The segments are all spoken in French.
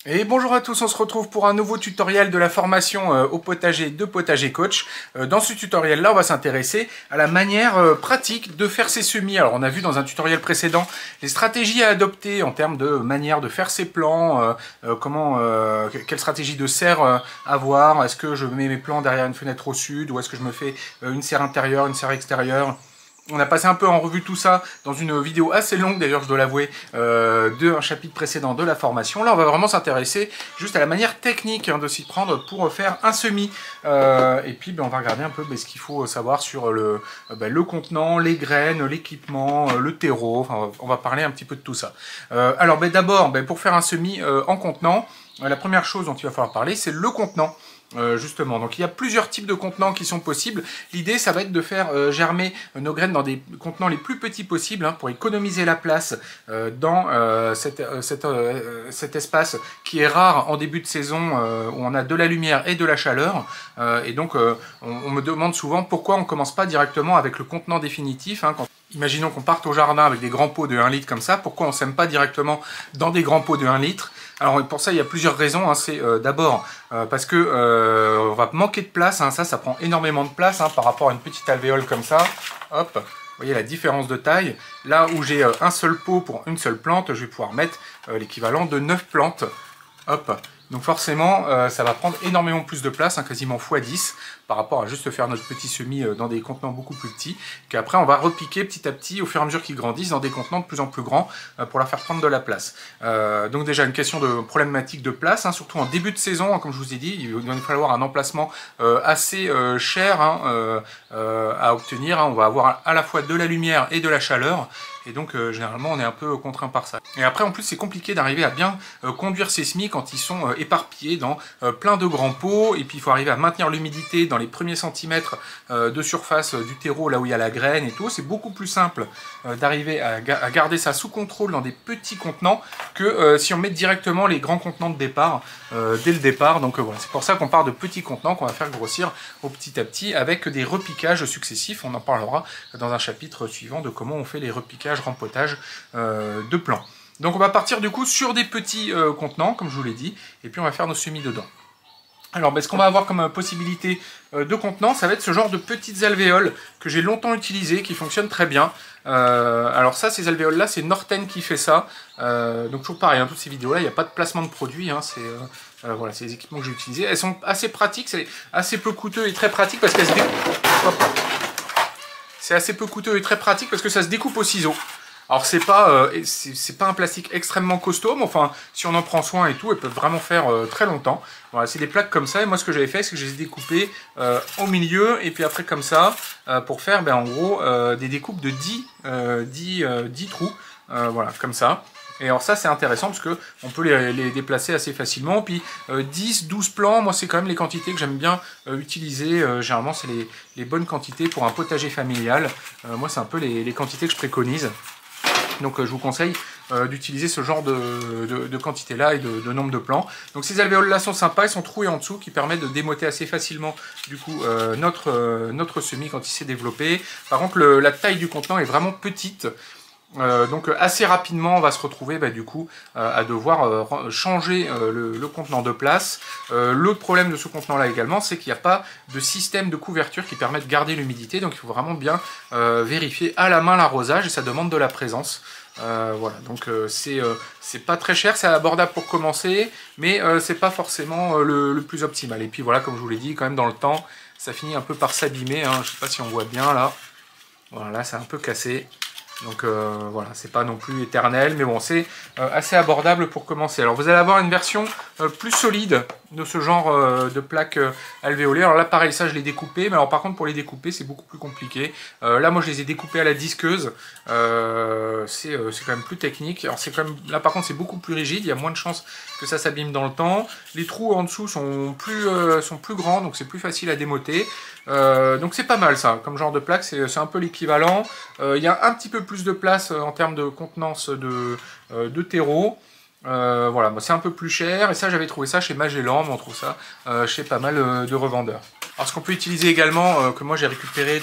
Et bonjour à tous, on se retrouve pour un nouveau tutoriel de la formation au potager de Potager Coach. Dans ce tutoriel-là, on va s'intéresser à la manière pratique de faire ses semis. Alors on a vu dans un tutoriel précédent les stratégies à adopter en termes de manière de faire ses plants, quelle stratégie de serre avoir, est-ce que je mets mes plants derrière une fenêtre au sud ou est-ce que je me fais une serre intérieure, une serre extérieure. On a passé un peu en revue tout ça dans une vidéo assez longue, d'ailleurs je dois l'avouer, d'un chapitre précédent de la formation. Là on va vraiment s'intéresser juste à la manière technique de s'y prendre pour faire un semis. Et puis on va regarder un peu ce qu'il faut savoir sur le contenant, les graines, l'équipement, le terreau. Enfin, on va parler un petit peu de tout ça. Alors d'abord, pour faire un semis en contenant, la première chose dont il va falloir parler, c'est le contenant. Justement, donc il y a plusieurs types de contenants qui sont possibles. L'idée, ça va être de faire germer nos graines dans des contenants les plus petits possibles pour économiser la place dans cet espace qui est rare en début de saison où on a de la lumière et de la chaleur. Et donc, on me demande souvent pourquoi on ne commence pas directement avec le contenant définitif. Imaginons qu'on parte au jardin avec des grands pots de 1 litre comme ça, pourquoi on ne sème pas directement dans des grands pots de 1 litre? Alors pour ça, il y a plusieurs raisons. C'est d'abord parce que on va manquer de place. Ça prend énormément de place par rapport à une petite alvéole comme ça. Hop, vous voyez la différence de taille. Là où j'ai un seul pot pour une seule plante, je vais pouvoir mettre l'équivalent de 9 plantes. Hop. Donc forcément, ça va prendre énormément plus de place, quasiment x10, par rapport à juste faire notre petit semis dans des contenants beaucoup plus petits, qu'après on va repiquer petit à petit au fur et à mesure qu'ils grandissent dans des contenants de plus en plus grands pour leur faire prendre de la place. Donc déjà une question de problématique de place, surtout en début de saison, comme je vous ai dit, il va nous falloir un emplacement assez cher à obtenir. On va avoir à la fois de la lumière et de la chaleur. Et donc généralement on est un peu contraint par ça. Et après en plus c'est compliqué d'arriver à bien conduire ces semis quand ils sont éparpillés dans plein de grands pots. Et puis il faut arriver à maintenir l'humidité dans les premiers centimètres de surface du terreau, là où il y a la graine et tout. C'est beaucoup plus simple d'arriver à garder ça sous contrôle dans des petits contenants que si on met directement les grands contenants de départ dès le départ. Donc voilà, c'est pour ça qu'on part de petits contenants qu'on va faire grossir au petit à petit avec des repiquages successifs. On en parlera dans un chapitre suivant de comment on fait les repiquages, rempotage de plants. Donc on va partir du coup sur des petits contenants, comme je vous l'ai dit, et puis on va faire nos semis dedans. Alors ce qu'on va avoir comme possibilité de contenant, ça va être ce genre de petites alvéoles que j'ai longtemps utilisées, qui fonctionnent très bien. Alors ça, ces alvéoles-là, c'est Norten qui fait ça. Donc toujours pareil, toutes ces vidéos-là, il n'y a pas de placement de produit, voilà, c'est les équipements que j'ai utilisés. Elles sont assez pratiques, c'est assez peu coûteux et très pratique parce qu'elles se découpent. C'est assez peu coûteux et très pratique parce que ça se découpe au ciseau. Alors c'est pas un plastique extrêmement costaud, mais enfin si on en prend soin et tout, elles peuvent vraiment faire très longtemps. Voilà, c'est des plaques comme ça, et moi ce que j'avais fait, c'est que je les ai découpées au milieu, et puis après comme ça, pour faire en gros des découpes de 10 trous, voilà, comme ça. Et alors ça c'est intéressant parce que on peut les déplacer assez facilement. Puis 10-12 plants, moi c'est quand même les quantités que j'aime bien utiliser. Généralement c'est les bonnes quantités pour un potager familial. Moi c'est un peu les quantités que je préconise. Donc je vous conseille d'utiliser ce genre de quantité là et de nombre de plants. Donc ces alvéoles là sont sympas, elles sont trouées en dessous qui permettent de démoter assez facilement du coup notre semis quand il s'est développé. Par contre la taille du contenant est vraiment petite. Donc assez rapidement on va se retrouver du coup à devoir changer le contenant de place. L'autre problème de ce contenant là également, c'est qu'il n'y a pas de système de couverture qui permet de garder l'humidité, donc il faut vraiment bien vérifier à la main l'arrosage et ça demande de la présence. Voilà, donc c'est pas très cher, c'est abordable pour commencer, mais c'est pas forcément le plus optimal. Et puis voilà, comme je vous l'ai dit, quand même dans le temps ça finit un peu par s'abîmer, je sais pas si on voit bien là, voilà, là c'est un peu cassé. Donc voilà, c'est pas non plus éternel, mais bon, c'est assez abordable pour commencer. Alors vous allez avoir une version plus solide de ce genre de plaque alvéolée. Alors là pareil, ça je l'ai découpé, mais alors par contre pour les découper c'est beaucoup plus compliqué. Là moi je les ai découpés à la disqueuse, c'est quand même plus technique. Alors c'est quand même, là par contre c'est beaucoup plus rigide, il y a moins de chances que ça s'abîme dans le temps. Les trous en dessous sont plus grands, donc c'est plus facile à démoter. Donc c'est pas mal ça, comme genre de plaque, c'est un peu l'équivalent. Il y a un petit peu plus de place en termes de contenance de terreau. Voilà, c'est un peu plus cher, et ça j'avais trouvé ça chez Magellan, mais on trouve ça chez pas mal de revendeurs. Alors ce qu'on peut utiliser également, que moi j'ai récupéré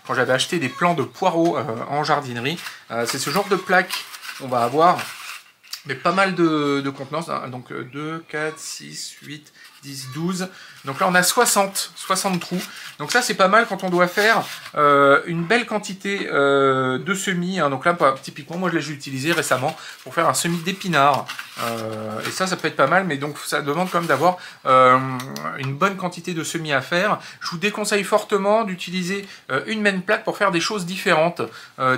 quand j'avais acheté des plants de poireaux en jardinerie, c'est ce genre de plaque. On va avoir mais pas mal de contenance, hein. Donc 2, 4, 6, 8, 10, 12. Donc là on a 60 trous. Donc ça c'est pas mal quand on doit faire une belle quantité de semis, hein. Donc là typiquement moi je l'ai utilisé récemment pour faire un semis d'épinards. Et ça peut être pas mal, mais donc ça demande quand même d'avoir une bonne quantité de semis à faire. Je vous déconseille fortement d'utiliser une même plaque pour faire des choses différentes.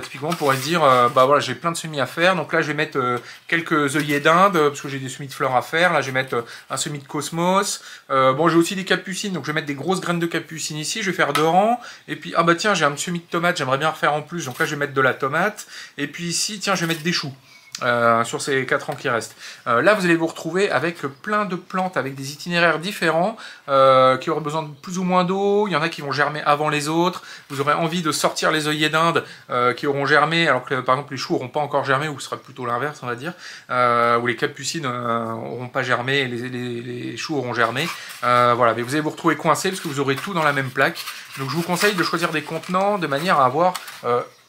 Typiquement on pourrait se dire bah voilà, j'ai plein de semis à faire, donc là je vais mettre quelques œillets d'Inde parce que j'ai des semis de fleurs à faire. Là je vais mettre un semis de cosmos. Bon, j'ai aussi des capucines, donc je vais mettre des grosses graines de capucine ici. Je vais faire 2 rangs. Et puis ah bah tiens, j'ai un semis de tomate, j'aimerais bien refaire en plus, donc là je vais mettre de la tomate. Et puis ici tiens, je vais mettre des choux. Sur ces 4 rangs qui restent. Là, vous allez vous retrouver avec plein de plantes avec des itinéraires différents qui auront besoin de plus ou moins d'eau. Il y en a qui vont germer avant les autres. Vous aurez envie de sortir les œillets d'Inde qui auront germé, alors que par exemple les choux n'auront pas encore germé, ou ce sera plutôt l'inverse, on va dire. Ou les capucines n'auront pas germé et les choux auront germé. Voilà, mais vous allez vous retrouver coincé parce que vous aurez tout dans la même plaque. Donc je vous conseille de choisir des contenants de manière à avoir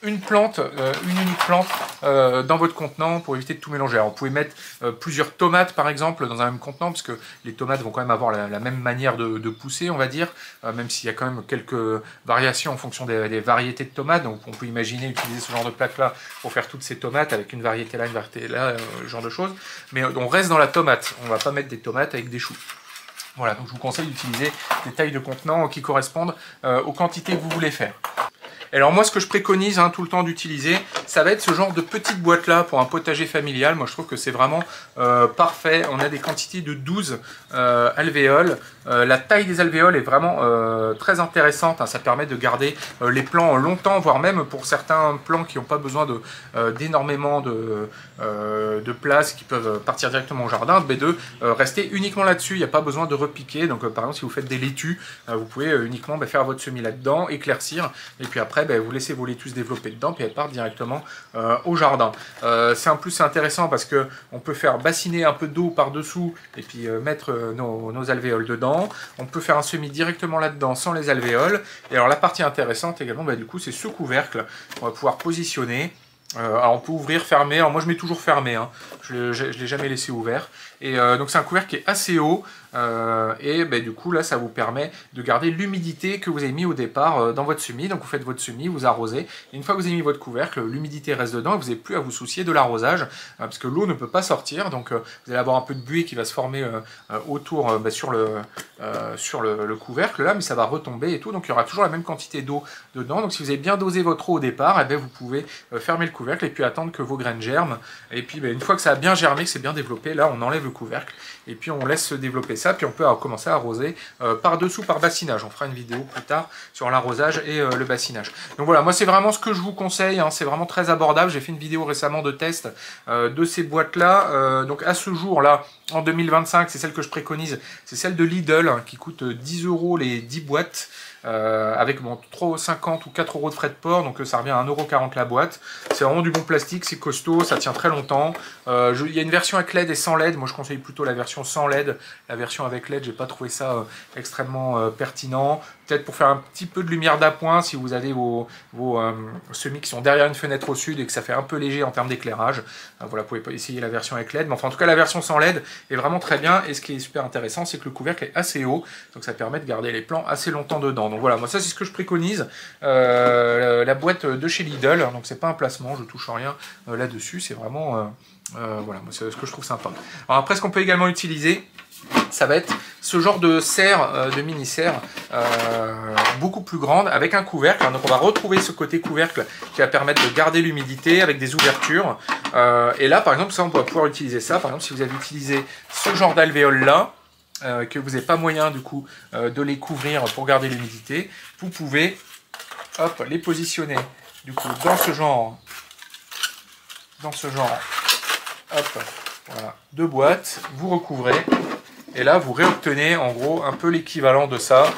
une plante, une unique plante dans votre contenant pour éviter de tout mélanger. Alors vous pouvez mettre plusieurs tomates par exemple dans un même contenant, parce que les tomates vont quand même avoir la même manière de pousser, on va dire, même s'il y a quand même quelques variations en fonction des variétés de tomates. Donc on peut imaginer utiliser ce genre de plaque là pour faire toutes ces tomates avec une variété là, une variété là, ce genre de choses. Mais on reste dans la tomate, on va pas mettre des tomates avec des choux. Voilà, donc je vous conseille d'utiliser des tailles de contenants qui correspondent aux quantités que vous voulez faire. Et alors moi ce que je préconise tout le temps d'utiliser, ça va être ce genre de petite boîte là pour un potager familial. Moi je trouve que c'est vraiment parfait. On a des quantités de 12 alvéoles. La taille des alvéoles est vraiment très intéressante, hein. Ça permet de garder les plants longtemps, voire même pour certains plants qui n'ont pas besoin d'énormément de place, qui peuvent partir directement au jardin, de rester uniquement là-dessus. Il n'y a pas besoin de repiquer. Donc par exemple si vous faites des laitues, vous pouvez uniquement faire votre semis là-dedans, éclaircir, et puis après vous laissez vos laitues se développer dedans, puis elles partent directement au jardin. En plus c'est intéressant parce que on peut faire bassiner un peu d'eau par dessous et puis mettre nos alvéoles dedans. On peut faire un semis directement là-dedans sans les alvéoles. Et alors la partie intéressante également, du coup, c'est ce couvercle qu'on va pouvoir positionner. Alors on peut ouvrir, fermer. Alors moi je mets toujours fermé, hein. Je ne l'ai jamais laissé ouvert. Et donc c'est un couvercle qui est assez haut. Et du coup là ça vous permet de garder l'humidité que vous avez mis au départ dans votre semis. Donc vous faites votre semis, vous arrosez, et une fois que vous avez mis votre couvercle, l'humidité reste dedans et vous n'avez plus à vous soucier de l'arrosage, parce que l'eau ne peut pas sortir. Donc vous allez avoir un peu de buée qui va se former autour sur le couvercle là, mais ça va retomber et tout, donc il y aura toujours la même quantité d'eau dedans. Donc si vous avez bien dosé votre eau au départ, vous pouvez fermer le couvercle et puis attendre que vos graines germent. Et puis une fois que ça a bien germé, que c'est bien développé, là on enlève le couvercle et puis on laisse se développer ça, puis on peut commencer à arroser par-dessous par bassinage. On fera une vidéo plus tard sur l'arrosage et le bassinage. Donc voilà, moi c'est vraiment ce que je vous conseille, hein. C'est vraiment très abordable. J'ai fait une vidéo récemment de test de ces boîtes là. Donc à ce jour là, en 2025, c'est celle que je préconise, c'est celle de Lidl, hein, qui coûte 10 € les 10 boîtes. Avec 3,50 ou 4 € de frais de port, donc ça revient à 1,40 € la boîte. C'est vraiment du bon plastique, c'est costaud, ça tient très longtemps. Il y a une version avec LED et sans LED. Moi je conseille plutôt la version sans LED. La version avec LED, j'ai pas trouvé ça extrêmement pertinent. Peut-être pour faire un petit peu de lumière d'appoint si vous avez vos semis qui sont derrière une fenêtre au sud et que ça fait un peu léger en termes d'éclairage. Voilà, vous pouvez essayer la version avec LED, mais enfin en tout cas la version sans LED est vraiment très bien. Et ce qui est super intéressant, c'est que le couvercle est assez haut, donc ça permet de garder les plants assez longtemps dedans. Donc voilà, moi ça c'est ce que je préconise. La boîte de chez Lidl, donc c'est pas un placement, je touche rien là-dessus, c'est vraiment voilà, moi c'est ce que je trouve sympa. Alors après, ce qu'on peut également utiliser, ça va être ce genre de serre, de mini serre, beaucoup plus grande, avec un couvercle. Donc on va retrouver ce côté couvercle qui va permettre de garder l'humidité avec des ouvertures. Et là par exemple, ça on va pouvoir utiliser ça. Par exemple, si vous avez utilisé ce genre d'alvéole là, que vous n'avez pas moyen du coup de les couvrir pour garder l'humidité, vous pouvez hop, les positionner du coup dans ce genre hop, voilà, de boîtes, vous recouvrez, et là vous réobtenez en gros un peu l'équivalent de ça,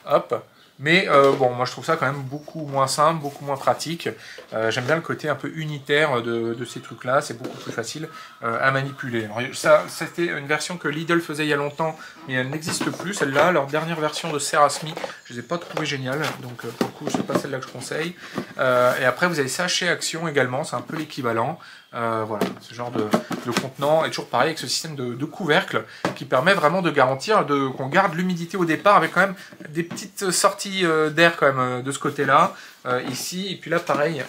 hop, Mais bon, moi je trouve ça quand même beaucoup moins simple, beaucoup moins pratique. J'aime bien le côté un peu unitaire de ces trucs-là, c'est beaucoup plus facile à manipuler. Alors, ça, c'était une version que Lidl faisait il y a longtemps, mais elle n'existe plus, celle-là. Leur dernière version de Serasmi, je ne les ai pas trouvées géniales, donc pour le coup, c'est pas celle-là que je conseille. Et après, vous avez ça chez Action également, c'est un peu l'équivalent. Voilà, ce genre de contenant est toujours pareil avec ce système de couvercle qui permet vraiment de garantir qu'on garde l'humidité au départ avec quand même des petites sorties d'air quand même de ce côté-là, ici, et puis là pareil,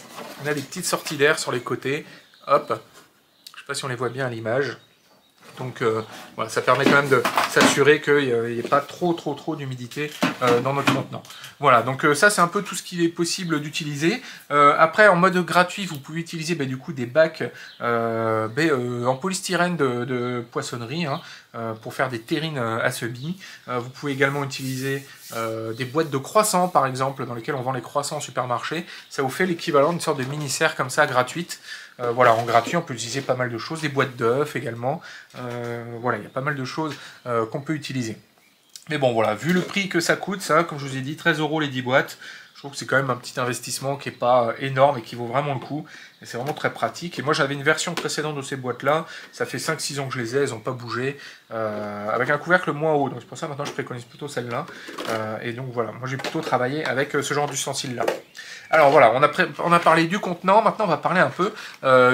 on a des petites sorties d'air sur les côtés, hop, je sais pas si on les voit bien à l'image. Donc voilà, ça permet quand même de s'assurer qu'il n'y ait pas trop d'humidité dans notre contenant. Voilà, donc ça c'est un peu tout ce qu'il est possible d'utiliser. Après, en mode gratuit, vous pouvez utiliser du coup des bacs en polystyrène de poissonnerie hein, pour faire des terrines à semis. Vous pouvez également utiliser des boîtes de croissants par exemple, dans lesquelles on vend les croissants au supermarché. Ça vous fait l'équivalent d'une sorte de mini-serre comme ça, gratuite. Voilà, en gratuit, on peut utiliser pas mal de choses, des boîtes d'œufs également. Voilà, il y a pas mal de choses qu'on peut utiliser. Mais bon, voilà, vu le prix que ça coûte, ça, comme je vous ai dit, 13 € les 10 boîtes, je trouve que c'est quand même un petit investissement qui n'est pas énorme et qui vaut vraiment le coup. Et c'est vraiment très pratique. Et moi, j'avais une version précédente de ces boîtes-là, ça fait 5-6 ans que je les ai, elles n'ont pas bougé, avec un couvercle moins haut. Donc c'est pour ça maintenant je préconise plutôt celle-là. Et donc voilà, moi j'ai plutôt travaillé avec ce genre d'ustensile-là. Alors voilà, on a parlé du contenant, maintenant on va parler un peu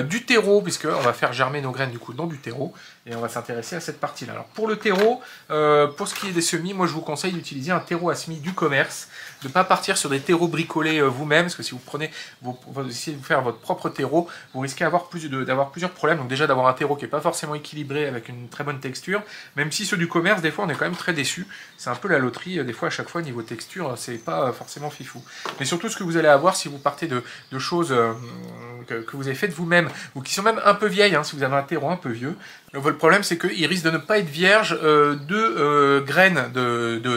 du terreau, puisqu'on va faire germer nos graines du coup dans du terreau, et on va s'intéresser à cette partie-là. Alors pour le terreau, pour ce qui est des semis, moi je vous conseille d'utiliser un terreau à semis du commerce, de ne pas partir sur des terreaux bricolés vous-même, parce que si vous essayez de faire votre propre terreau, vous risquez d'avoir plusieurs problèmes. Donc déjà d'avoir un terreau qui n'est pas forcément équilibré avec une très bonne texture, même si ceux du commerce, des fois on est quand même très déçus. C'est un peu la loterie, des fois à chaque fois niveau texture, c'est pas forcément fifou. Mais surtout ce que vous allez avoir si vous partez de choses que vous avez faites vous-même, ou qui sont même un peu vieilles, hein, si vous avez un terreau un peu vieux. Le problème c'est qu'il risque de ne pas être vierge de graines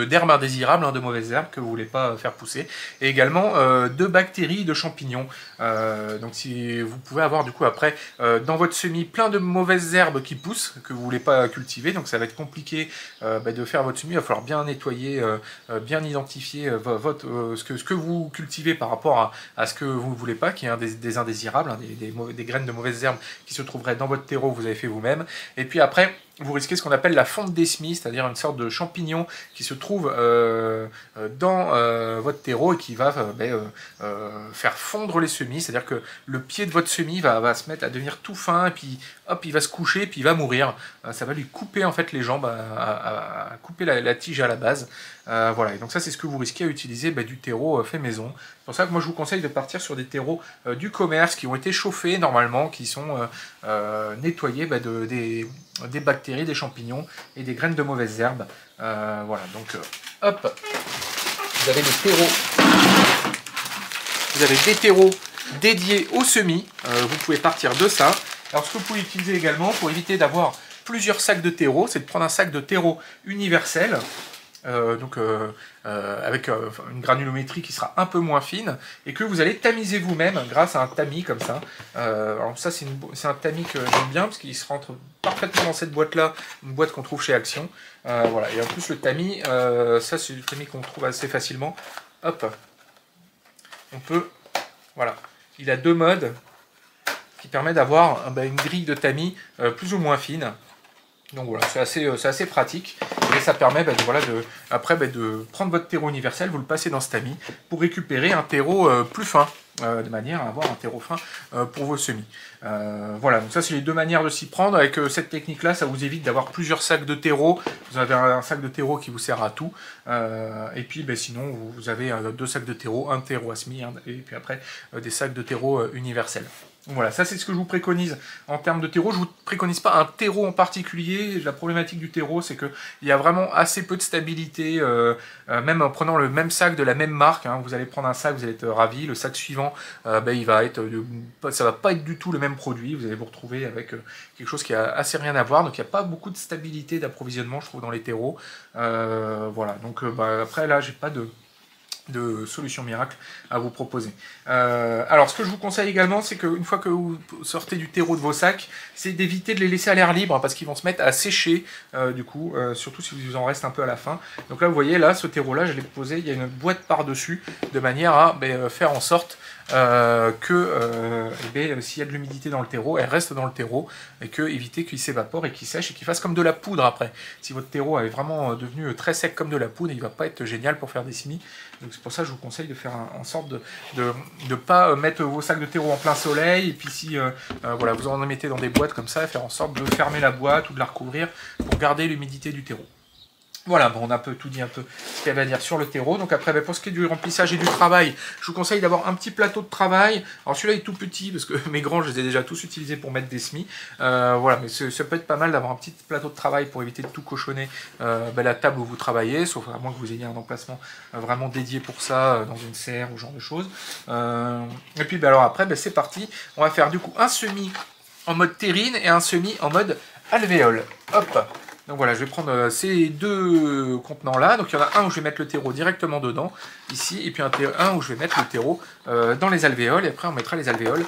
d'herbes indésirables, hein, de mauvaises herbes que vous ne voulez pas faire pousser, et également de bactéries, de champignons. Donc si vous pouvez avoir du coup après dans votre semis plein de mauvaises herbes qui poussent, que vous ne voulez pas cultiver, donc ça va être compliqué de faire votre semis, il va falloir bien nettoyer, bien identifier ce que vous cultivez par rapport à ce que vous ne voulez pas, qui est des indésirables, hein, des graines de mauvaises herbes qui se trouveraient dans votre terreau que vous avez fait vous-même. Et puis après, vous risquez ce qu'on appelle la fonte des semis, c'est-à-dire une sorte de champignon qui se trouve dans votre terreau et qui va faire fondre les semis, c'est-à-dire que le pied de votre semis va se mettre à devenir tout fin, et puis hop, il va se coucher, puis il va mourir. Ça va lui couper en fait les jambes, à couper la tige à la base. Voilà, et donc ça c'est ce que vous risquez à utiliser du terreau fait maison. C'est pour ça que moi je vous conseille de partir sur des terreaux du commerce qui ont été chauffés normalement, qui sont nettoyés des bactéries, des champignons et des graines de mauvaises herbes. Voilà, donc hop, vous avez des terreaux. Vous avez des terreaux dédiés aux semis. Vous pouvez partir de ça. Alors ce que vous pouvez utiliser également pour éviter d'avoir plusieurs sacs de terreau, c'est de prendre un sac de terreau universel. Avec une granulométrie qui sera un peu moins fine et que vous allez tamiser vous-même grâce à un tamis comme ça. Alors ça c'est un tamis que j'aime bien parce qu'il se rentre parfaitement dans cette boîte là, une boîte qu'on trouve chez Action. Voilà. Et en plus le tamis, ça c'est du tamis qu'on trouve assez facilement. Hop, on peut, voilà, il a deux modes qui permettent d'avoir une grille de tamis plus ou moins fine. Donc voilà, c'est assez pratique et ça permet après de prendre votre terreau universel, vous le passez dans ce tamis pour récupérer un terreau plus fin, de manière à avoir un terreau fin pour vos semis. Voilà, donc ça c'est les deux manières de s'y prendre. Avec cette technique là, ça vous évite d'avoir plusieurs sacs de terreau. Vous avez un sac de terreau qui vous sert à tout, et puis sinon vous avez deux sacs de terreau, un terreau à semis et puis après des sacs de terreau universels. Voilà, ça c'est ce que je vous préconise en termes de terreau. Je ne vous préconise pas un terreau en particulier. La problématique du terreau, c'est qu'il y a vraiment assez peu de stabilité, même en prenant le même sac de la même marque. Hein, vous allez prendre un sac, vous allez être ravi. Le sac suivant, il va être, ça va pas être du tout le même produit. Vous allez vous retrouver avec quelque chose qui a assez rien à voir. Donc il n'y a pas beaucoup de stabilité d'approvisionnement, je trouve, dans les terreaux. Voilà, donc après là, j'ai pas de de solutions miracles à vous proposer. Alors, ce que je vous conseille également, c'est qu'une fois que vous sortez du terreau de vos sacs, c'est d'éviter de les laisser à l'air libre, parce qu'ils vont se mettre à sécher, du coup, surtout si vous en reste un peu à la fin. Donc là, vous voyez, là, ce terreau-là, je l'ai posé, il y a une boîte par-dessus, de manière à faire en sorte que s'il y a de l'humidité dans le terreau, elle reste dans le terreau, et que éviter qu'il s'évapore et qu'il sèche, et qu'il fasse comme de la poudre après. Si votre terreau est vraiment devenu très sec comme de la poudre, il ne va pas être génial pour faire des semis. Donc c'est pour ça que je vous conseille de faire en sorte de ne pas mettre vos sacs de terreau en plein soleil, et puis si voilà, vous en mettez dans des boîtes comme ça, faire en sorte de fermer la boîte ou de la recouvrir pour garder l'humidité du terreau. Voilà, bon, on a un peu tout dit un peu ce qu'il y avait à dire sur le terreau. Donc après, pour ce qui est du remplissage et du travail, je vous conseille d'avoir un petit plateau de travail. Alors celui-là est tout petit, parce que mes grands, je les ai déjà tous utilisés pour mettre des semis. Voilà, mais ça peut être pas mal d'avoir un petit plateau de travail pour éviter de tout cochonner la table où vous travaillez, sauf à moins que vous ayez un emplacement vraiment dédié pour ça, dans une serre ou ce genre de choses. Et puis alors après, c'est parti. On va faire du coup un semis en mode terrine et un semis en mode alvéole. Hop! Donc voilà, je vais prendre ces deux contenants-là. Donc il y en a un où je vais mettre le terreau directement dedans, ici, et puis un où je vais mettre le terreau dans les alvéoles, et après on mettra les alvéoles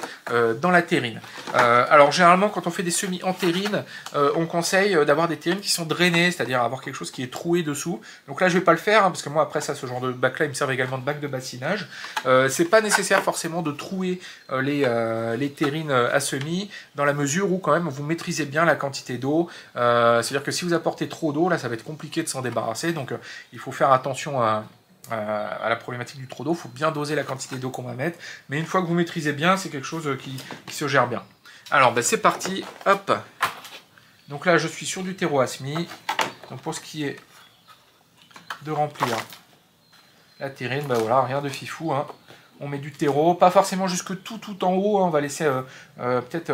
dans la terrine. Alors généralement, quand on fait des semis en terrine, on conseille d'avoir des terrines qui sont drainées, c'est-à-dire avoir quelque chose qui est troué dessous. Donc là, je ne vais pas le faire, parce que moi, après ça, ce genre de bac-là, il me servent également de bac de bassinage. C'est pas nécessaire forcément de trouer les terrines à semis, dans la mesure où quand même vous maîtrisez bien la quantité d'eau. C'est-à-dire que si vous apportez trop d'eau, là ça va être compliqué de s'en débarrasser, donc il faut faire attention à la problématique du trop d'eau. Il faut bien doser la quantité d'eau qu'on va mettre, mais une fois que vous maîtrisez bien, c'est quelque chose qui se gère bien. Alors c'est parti, hop. Donc là je suis sur du terreau à semis. Donc pour ce qui est de remplir la terrine, voilà, rien de fifou, hein. On met du terreau, pas forcément jusque tout en haut, hein. On va laisser peut-être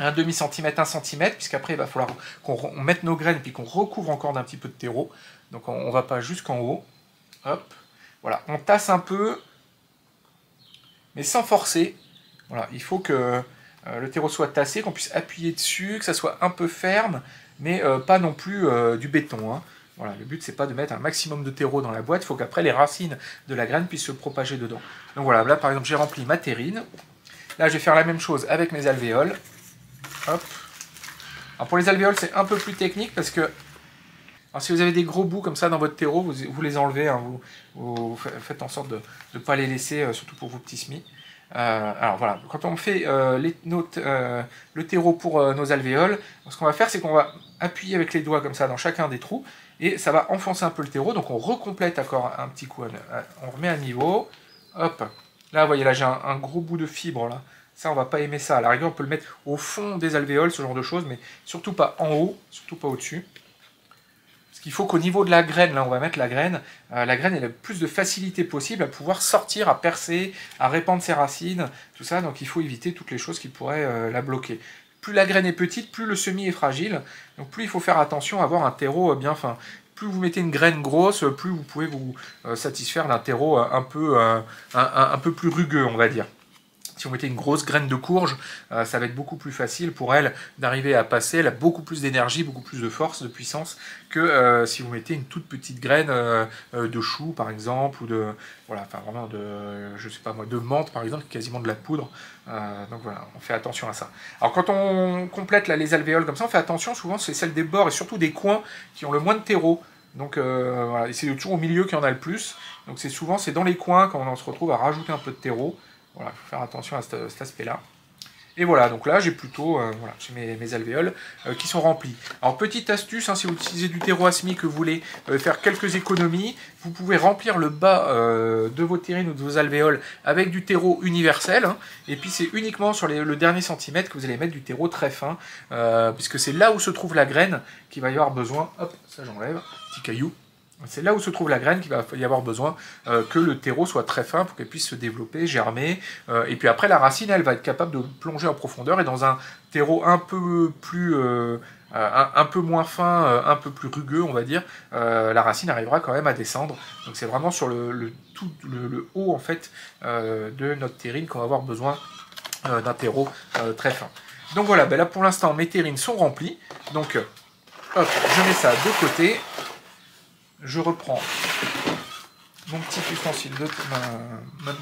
un demi-centimètre, 1 centimètre, puisqu'après il va falloir qu'on mette nos graines puis qu'on recouvre encore d'un petit peu de terreau. Donc on ne va pas jusqu'en haut. Hop, voilà, on tasse un peu, mais sans forcer. Voilà, il faut que le terreau soit tassé, qu'on puisse appuyer dessus, que ça soit un peu ferme, mais pas non plus du béton, hein. Voilà, le but c'est pas de mettre un maximum de terreau dans la boîte, il faut qu'après les racines de la graine puissent se propager dedans. Donc voilà, là par exemple j'ai rempli ma terrine. Là je vais faire la même chose avec mes alvéoles. Hop. Alors pour les alvéoles, c'est un peu plus technique parce que alors si vous avez des gros bouts comme ça dans votre terreau, vous les enlevez, hein, vous faites en sorte de ne pas les laisser, surtout pour vos petits semis. Alors voilà, quand on fait le terreau pour nos alvéoles, ce qu'on va faire, c'est qu'on va appuyer avec les doigts comme ça dans chacun des trous, et ça va enfoncer un peu le terreau, donc on recomplète encore un petit coup, on remet à niveau, hop. Là, vous voyez, là j'ai un gros bout de fibre là. Ça, on va pas aimer ça. À la rigueur, on peut le mettre au fond des alvéoles, ce genre de choses, mais surtout pas en haut, surtout pas au-dessus. Parce qu'il faut qu'au niveau de la graine, là, on va mettre la graine ait le plus de facilité possible à pouvoir sortir, à percer, à répandre ses racines, tout ça. Donc il faut éviter toutes les choses qui pourraient la bloquer. Plus la graine est petite, plus le semis est fragile. Donc plus il faut faire attention à avoir un terreau bien fin. Plus vous mettez une graine grosse, plus vous pouvez vous satisfaire d'un terreau un peu plus rugueux, on va dire. Si vous mettez une grosse graine de courge, ça va être beaucoup plus facile pour elle d'arriver à passer. Elle a beaucoup plus d'énergie, beaucoup plus de force, de puissance que si vous mettez une toute petite graine de chou par exemple, ou de voilà, enfin vraiment de, je sais pas moi, de menthe par exemple, quasiment de la poudre. Donc voilà, on fait attention à ça. Alors quand on complète là, les alvéoles comme ça, on fait attention. Souvent c'est celle des bords et surtout des coins qui ont le moins de terreau. Donc voilà, c'est toujours au milieu qu'il y en a le plus. Donc c'est dans les coins quand on se retrouve à rajouter un peu de terreau. Voilà, il faut faire attention à cet aspect-là. Et voilà, donc là j'ai plutôt voilà, j'ai mes alvéoles qui sont remplis. Alors petite astuce, hein, si vous utilisez du terreau à semis, que vous voulez faire quelques économies, vous pouvez remplir le bas de vos terrines ou de vos alvéoles avec du terreau universel, hein, et puis c'est uniquement sur le dernier centimètre que vous allez mettre du terreau très fin, puisque c'est là où se trouve la graine qu'il va y avoir besoin. Hop, ça j'enlève, petit caillou. C'est là où se trouve la graine qu'il va y avoir besoin que le terreau soit très fin pour qu'elle puisse se développer, germer. Et puis après, la racine, elle va être capable de plonger en profondeur. Et dans un terreau un peu plus, un peu moins fin, un peu plus rugueux, on va dire, la racine arrivera quand même à descendre. Donc c'est vraiment sur le haut en fait de notre terrine qu'on va avoir besoin d'un terreau très fin. Donc voilà, là pour l'instant, mes terrines sont remplies. Donc hop, je mets ça de côté. Je reprends mon petit ustensile,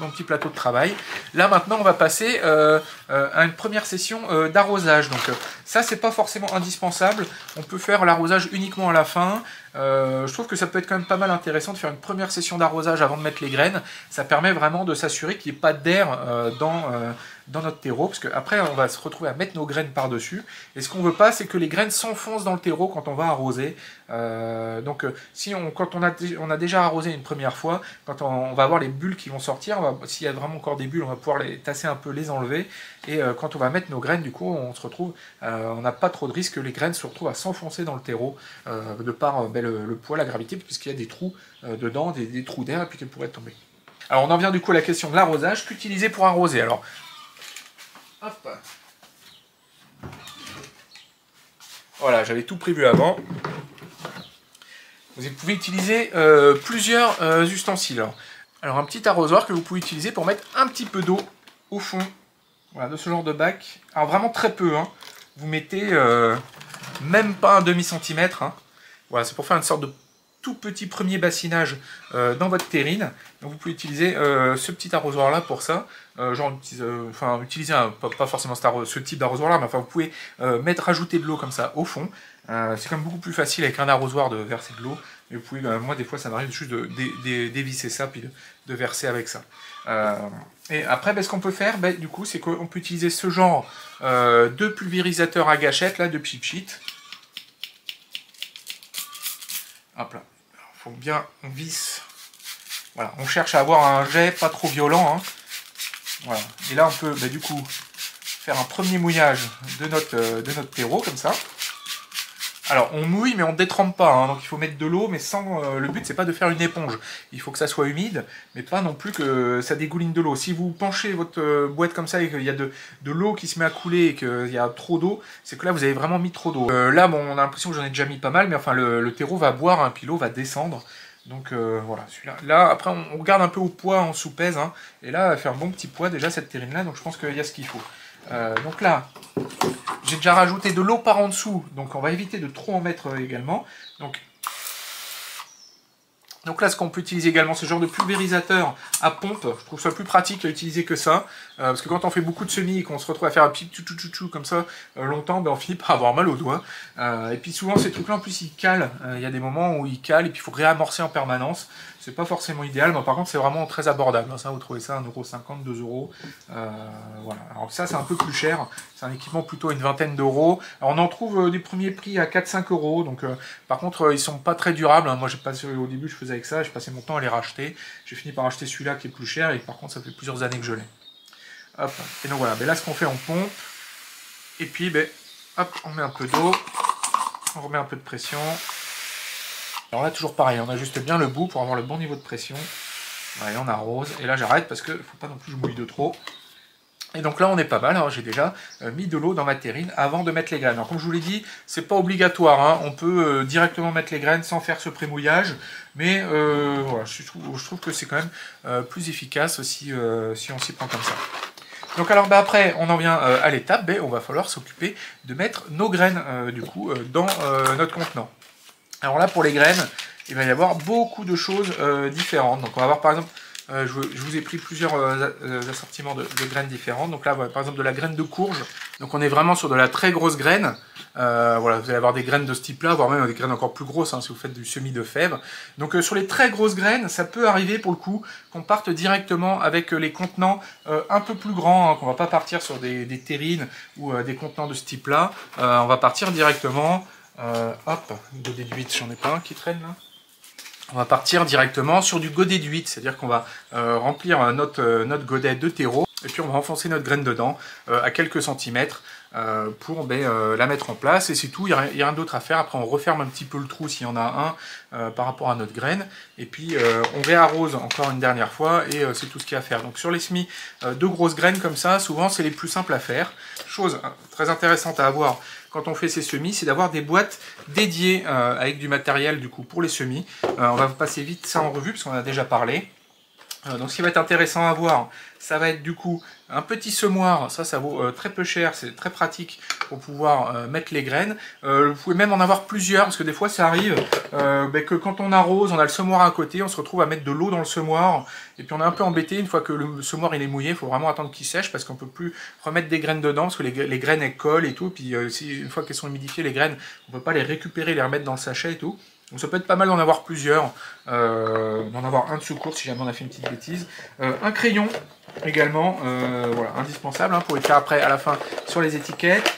mon petit plateau de travail. Là maintenant on va passer à une première session d'arrosage. Donc ça c'est pas forcément indispensable, on peut faire l'arrosage uniquement à la fin. Je trouve que ça peut être quand même pas mal intéressant de faire une première session d'arrosage avant de mettre les graines. Ça permet vraiment de s'assurer qu'il n'y ait pas d'air dans notre terreau, parce qu'après on va se retrouver à mettre nos graines par-dessus, et ce qu'on veut pas c'est que les graines s'enfoncent dans le terreau quand on va arroser. Si quand on a déjà arrosé une première fois, quand on va avoir les bulles qui vont sortir, s'il y a vraiment encore des bulles, on va pouvoir les tasser un peu, les enlever, et quand on va mettre nos graines, du coup on se retrouve, on n'a pas trop de risque que les graines se retrouvent à s'enfoncer dans le terreau, de par le poids, la gravité, puisqu'il y a des trous dedans, des trous d'air, et puis qu'elles pourraient tomber. Alors on en vient du coup à la question de l'arrosage, qu'utiliser pour arroser. Alors, hop. Voilà, j'avais tout prévu avant. Vous pouvez utiliser plusieurs ustensiles. Alors un petit arrosoir que vous pouvez utiliser pour mettre un petit peu d'eau au fond, voilà, de ce genre de bac. Alors vraiment très peu, hein. Vous mettez même pas un demi-centimètre. Hein. Voilà, c'est pour faire une sorte de tout petit premier bassinage dans votre terrine. Donc vous pouvez utiliser ce petit arrosoir là pour ça. Utiliser pas forcément ce type d'arrosoir là, mais enfin vous pouvez rajouter de l'eau comme ça au fond. C'est quand même beaucoup plus facile avec un arrosoir de verser de l'eau. Mais vous pouvez, moi des fois ça m'arrive juste de dévisser ça puis de verser avec ça. Et après, ce qu'on peut faire, du coup, c'est qu'on peut utiliser ce genre de pulvérisateur à gâchette là, de pchit. Hop là, il faut bien, on visse. Voilà, on cherche à avoir un jet pas trop violent. Hein. Voilà. Et là, on peut du coup faire un premier mouillage de notre terreau, comme ça. Alors, on mouille, mais on ne détrempe pas. Hein, donc, il faut mettre de l'eau, mais sans. Le but, c'est pas de faire une éponge. Il faut que ça soit humide, mais pas non plus que ça dégouline de l'eau. Si vous penchez votre boîte comme ça et qu'il y a de l'eau qui se met à couler et qu'il y a trop d'eau, c'est que là, vous avez vraiment mis trop d'eau. Là, bon, on a l'impression que j'en ai déjà mis pas mal, mais enfin, le terreau va boire, hein, puis l'eau va descendre. Donc voilà, celui-là. Là, après, on regarde un peu au poids, on sous-pèse. Hein, et là, elle va faire un bon petit poids déjà, cette terrine-là. Donc, je pense qu'il y a ce qu'il faut. Donc là, j'ai déjà rajouté de l'eau par en dessous, donc on va éviter de trop en mettre également. Donc là, ce qu'on peut utiliser également, ce genre de pulvérisateur à pompe. Je trouve ça plus pratique à utiliser que ça. Parce que quand on fait beaucoup de semis et qu'on se retrouve à faire un petit tchou comme ça longtemps, on finit par avoir mal aux doigts. Et puis souvent, ces trucs-là, en plus, ils calent. Il y a des moments où ils calent et puis il faut réamorcer en permanence. C'est pas forcément idéal, mais par contre, c'est vraiment très abordable. Ça, vous trouvez ça à 1,50 €, 2 €. Voilà. Alors ça, c'est un peu plus cher. C'est un équipement plutôt à une vingtaine d'euros. Alors, on en trouve des premiers prix à 4-5 €. Donc, par contre, ils sont pas très durables. Moi, au début, je faisais avec ça. J'ai passé mon temps à les racheter. J'ai fini par acheter celui-là qui est plus cher. Et par contre, ça fait plusieurs années que je l'ai. Hop. Et donc voilà. Là, ce qu'on fait, on pompe. Et puis, hop, on met un peu d'eau. On remet un peu de pression. Alors là, toujours pareil, on ajuste bien le bout pour avoir le bon niveau de pression. Allez, on arrose. Et là, j'arrête parce qu'il ne faut pas non plus que je mouille de trop. Et donc là, on est pas mal. Alors, j'ai déjà mis de l'eau dans ma terrine avant de mettre les graines. Alors, comme je vous l'ai dit, c'est pas obligatoire. Hein. On peut directement mettre les graines sans faire ce pré-mouillage. Mais voilà, je trouve que c'est quand même plus efficace si on s'y prend comme ça. Donc alors après, on en vient à l'étape, on va falloir s'occuper de mettre nos graines du coup dans notre contenant. Alors là, pour les graines, il va y avoir beaucoup de choses différentes. Donc on va avoir par exemple, je vous ai pris plusieurs assortiments de graines différentes. Donc là, par exemple, de la graine de courge. Donc on est vraiment sur de la très grosse graine. Voilà, vous allez avoir des graines de ce type-là, voire même des graines encore plus grosses hein, si vous faites du semis de fèves. Donc sur les très grosses graines, ça peut arriver pour le coup qu'on parte directement avec les contenants un peu plus grands, hein, qu'on va pas partir sur des terrines ou des contenants de ce type-là. On va partir directement... hop, godet d'huître, j'en ai pas un qui traîne là. On va partir directement sur du godet d'huître, c'est-à-dire qu'on va remplir notre godet de terreau et puis on va enfoncer notre graine dedans à quelques centimètres pour la mettre en place et c'est tout, il n'y a rien d'autre à faire. Après on referme un petit peu le trou s'il y en a un par rapport à notre graine et puis on réarrose encore une dernière fois et c'est tout ce qu'il y a à faire. Donc sur les semis de grosses graines comme ça, souvent c'est les plus simples à faire. Chose très intéressante à avoir quand on fait ces semis, c'est d'avoir des boîtes dédiées avec du matériel du coup pour les semis. On va passer vite ça en revue parce qu'on en a déjà parlé. Donc ce qui va être intéressant à voir, ça va être du coup un petit semoir, ça vaut très peu cher, c'est très pratique pour pouvoir mettre les graines. Vous pouvez même en avoir plusieurs, parce que des fois ça arrive que quand on arrose, on a le semoir à côté, on se retrouve à mettre de l'eau dans le semoir, et puis on est un peu embêté, une fois que le semoir il est mouillé, il faut vraiment attendre qu'il sèche, parce qu'on peut plus remettre des graines dedans, parce que les graines elles collent et tout, puis une fois qu'elles sont humidifiées, les graines, on peut pas les récupérer, les remettre dans le sachet et tout. Donc ça peut être pas mal d'en avoir plusieurs, d'en avoir un de secours si jamais on a fait une petite bêtise. Un crayon également, voilà, indispensable pour écrire après à la fin sur les étiquettes.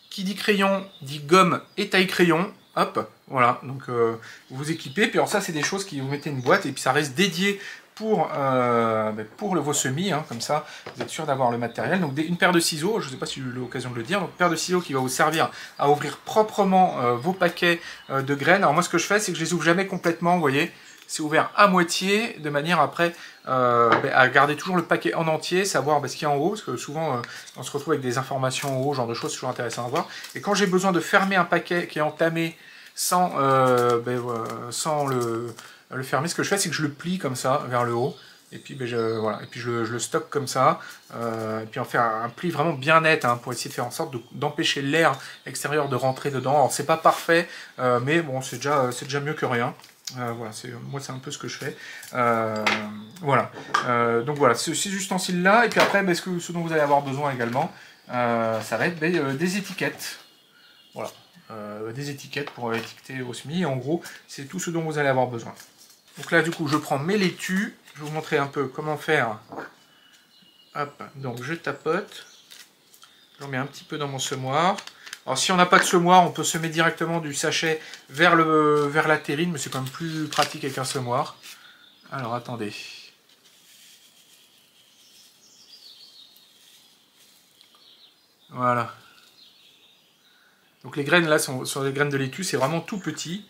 Qui dit crayon dit gomme et taille crayon. Hop, voilà, donc vous vous équipez. Puis alors ça c'est des choses qui vous mettez une boîte et puis ça reste dédié pour vos semis, comme ça vous êtes sûr d'avoir le matériel. Donc une paire de ciseaux, je ne sais pas si j'ai eu l'occasion de le dire, donc une paire de ciseaux qui va vous servir à ouvrir proprement vos paquets de graines. Alors moi ce que je fais c'est que je les ouvre jamais complètement, vous voyez, c'est ouvert à moitié, de manière après à garder toujours le paquet en entier, savoir ce qu'il y a en haut, parce que souvent on se retrouve avec des informations en haut, ce genre de choses, c'est toujours intéressant à voir. Et quand j'ai besoin de fermer un paquet qui est entamé sans le fermer, ce que je fais c'est que je le plie comme ça vers le haut, et puis, voilà. Et puis je le stocke comme ça, et puis on fait un pli vraiment bien net pour essayer de faire en sorte d'empêcher l'air extérieur de rentrer dedans. Alors c'est pas parfait, mais bon c'est déjà mieux que rien. Voilà, moi c'est un peu ce que je fais. Voilà. Donc voilà, ces ustensiles-là, et puis après, ce dont vous allez avoir besoin également, ça va être des étiquettes. Voilà. Des étiquettes pour étiqueter vos semis. En gros, c'est tout ce dont vous allez avoir besoin. Donc là, du coup, je prends mes laitues. Je vais vous montrer un peu comment faire. Hop, donc je tapote. J'en mets un petit peu dans mon semoir. Alors si on n'a pas de semoir, on peut semer directement du sachet vers la terrine, mais c'est quand même plus pratique avec un semoir. Alors attendez. Voilà. Donc les graines là sont des graines de laitue, c'est vraiment tout petit.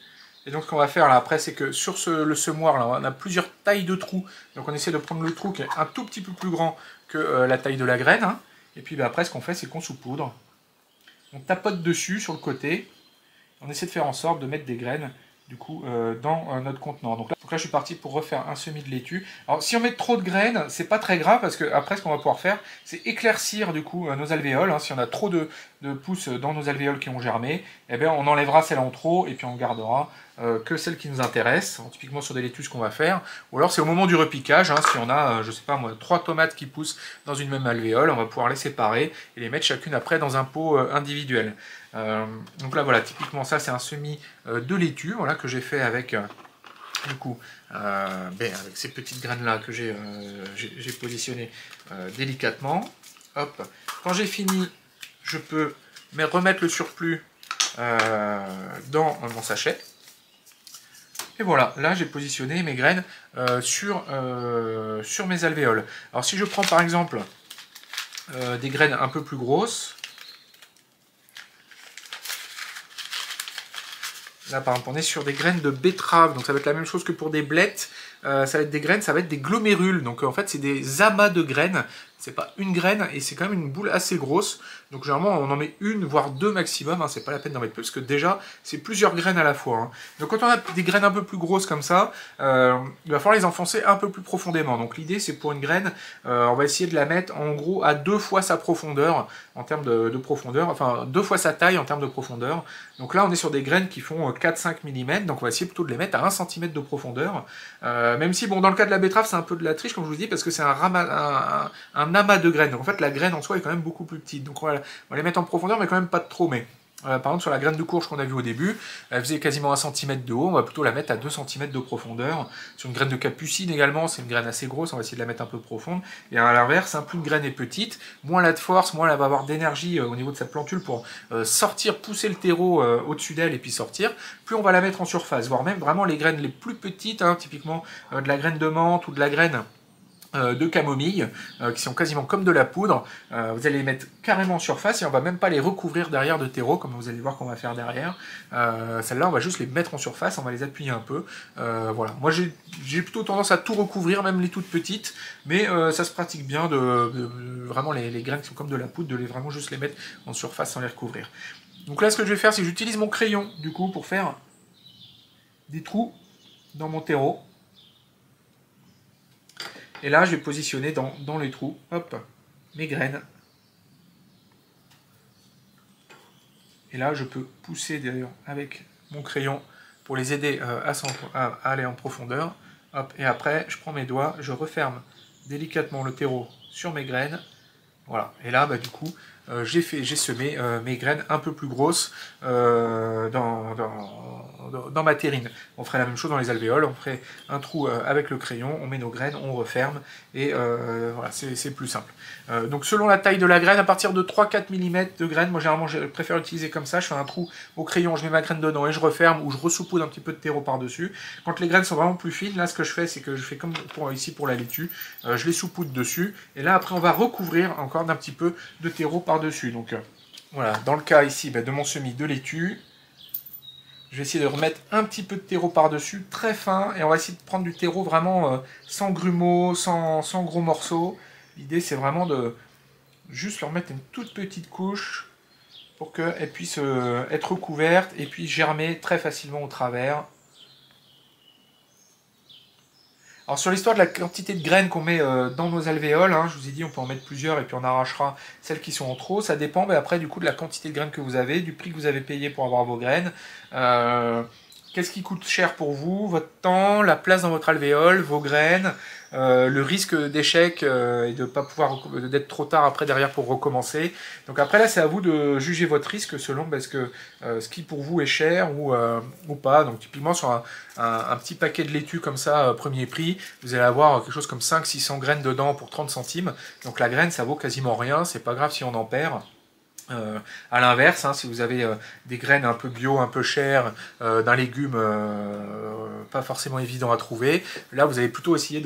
Et donc ce qu'on va faire là après, c'est que sur le semoir là, on a plusieurs tailles de trous. Donc on essaie de prendre le trou qui est un tout petit peu plus grand que la taille de la graine. Et puis après ce qu'on fait, c'est qu'on saupoudre. On tapote dessus sur le côté. On essaie de faire en sorte de mettre des graines du coup dans notre contenant. Donc là je suis parti pour refaire un semis de laitue. Alors si on met trop de graines, c'est pas très grave parce que après ce qu'on va pouvoir faire, c'est éclaircir du coup nos alvéoles. Si on a trop de pousses dans nos alvéoles qui ont germé, eh bien on enlèvera celles en trop et puis on gardera que celles qui nous intéressent. Alors, typiquement sur des laitues ce qu'on va faire. Ou alors c'est au moment du repiquage, si on a, je sais pas moi, 3 tomates qui poussent dans une même alvéole, on va pouvoir les séparer et les mettre chacune après dans un pot individuel. Donc là voilà, typiquement ça c'est un semis de laitue, voilà, que j'ai fait avec du coup avec ces petites graines là que j'ai positionnées délicatement. Hop. Quand j'ai fini, je peux remettre le surplus dans mon sachet. Et voilà, là j'ai positionné mes graines sur mes alvéoles. Alors si je prends par exemple des graines un peu plus grosses, là, par exemple, on est sur des graines de betterave, donc ça va être la même chose que pour des blettes. Ça va être des graines, ça va être des glomérules. Donc en fait, c'est des amas de graines. C'est pas une graine et c'est quand même une boule assez grosse. Donc généralement, on en met une, voire deux maximum. C'est pas la peine d'en mettre plus parce que déjà, c'est plusieurs graines à la fois. Donc quand on a des graines un peu plus grosses comme ça, il va falloir les enfoncer un peu plus profondément. Donc l'idée, c'est pour une graine, on va essayer de la mettre en gros à 2 fois sa profondeur en termes de profondeur, enfin 2 fois sa taille en termes de profondeur. Donc là, on est sur des graines qui font 4-5 mm. Donc on va essayer plutôt de les mettre à 1 cm de profondeur. Même si, bon, dans le cas de la betterave, c'est un peu de la triche, comme je vous dis, parce que c'est un amas de graines. Donc en fait, la graine en soi est quand même beaucoup plus petite. Donc on va les mettre en profondeur, mais quand même pas de trop. Mais par exemple, sur la graine de courge qu'on a vue au début, elle faisait quasiment 1 cm de haut. On va plutôt la mettre à 2 cm de profondeur. Sur une graine de capucine également, c'est une graine assez grosse. On va essayer de la mettre un peu profonde. Et à l'inverse, plus une graine est petite, moins elle a de force, moins elle va avoir d'énergie au niveau de sa plantule pour sortir, pousser le terreau au-dessus d'elle et puis sortir. Plus on va la mettre en surface, voire même vraiment les graines les plus petites, typiquement de la graine de menthe ou de la graine de camomille, qui sont quasiment comme de la poudre. Vous allez les mettre carrément en surface et on va même pas les recouvrir derrière de terreau, comme vous allez voir qu'on va faire derrière. Celles-là, on va juste les mettre en surface, on va les appuyer un peu. Voilà. Moi, j'ai plutôt tendance à tout recouvrir, même les toutes petites, mais ça se pratique bien de vraiment les graines qui sont comme de la poudre, de vraiment juste les mettre en surface sans les recouvrir. Donc là, ce que je vais faire, c'est que j'utilise mon crayon, du coup, pour faire des trous dans mon terreau. Et là, je vais positionner dans les trous, hop, mes graines. Et là, je peux pousser d'ailleurs avec mon crayon pour les aider à aller en profondeur. Hop, et après, je prends mes doigts, je referme délicatement le terreau sur mes graines. Voilà, et là, bah, du coup, j'ai semé mes graines un peu plus grosses dans ma terrine. On ferait la même chose dans les alvéoles, on ferait un trou avec le crayon, on met nos graines, on referme, et voilà, c'est plus simple. Donc selon la taille de la graine, à partir de 3-4 mm de graines, moi généralement je préfère utiliser comme ça, je fais un trou au crayon, je mets ma graine dedans et je referme, ou je ressoupoudre un petit peu de terreau par-dessus. Quand les graines sont vraiment plus fines, là ce que je fais, c'est que je fais comme ici pour la laitue, je les saupoudre dessus, et là après on va recouvrir encore d'un petit peu de terreau par-dessus. Donc voilà, dans le cas ici de mon semis de laitue, je vais essayer de remettre un petit peu de terreau par-dessus, très fin, et on va essayer de prendre du terreau vraiment sans grumeaux, sans gros morceaux. L'idée c'est vraiment de juste leur mettre une toute petite couche pour qu'elle puisse être recouverte et puis germer très facilement au travers. Alors sur l'histoire de la quantité de graines qu'on met dans nos alvéoles, je vous ai dit on peut en mettre plusieurs et puis on arrachera celles qui sont en trop. Ça dépend après du coup de la quantité de graines que vous avez, du prix que vous avez payé pour avoir vos graines. Qu'est-ce qui coûte cher pour vous? Votre temps, la place dans votre alvéole, vos graines, le risque d'échec et de pas pouvoir d'être trop tard après derrière pour recommencer. Donc après là c'est à vous de juger votre risque selon ce qui pour vous est cher ou pas. Donc typiquement sur un petit paquet de laitue comme ça, premier prix, vous allez avoir quelque chose comme 500-600 graines dedans pour 30 centimes. Donc la graine ça vaut quasiment rien, c'est pas grave si on en perd. À l'inverse, si vous avez des graines un peu bio, un peu chères, d'un légume pas forcément évident à trouver, là vous allez plutôt essayer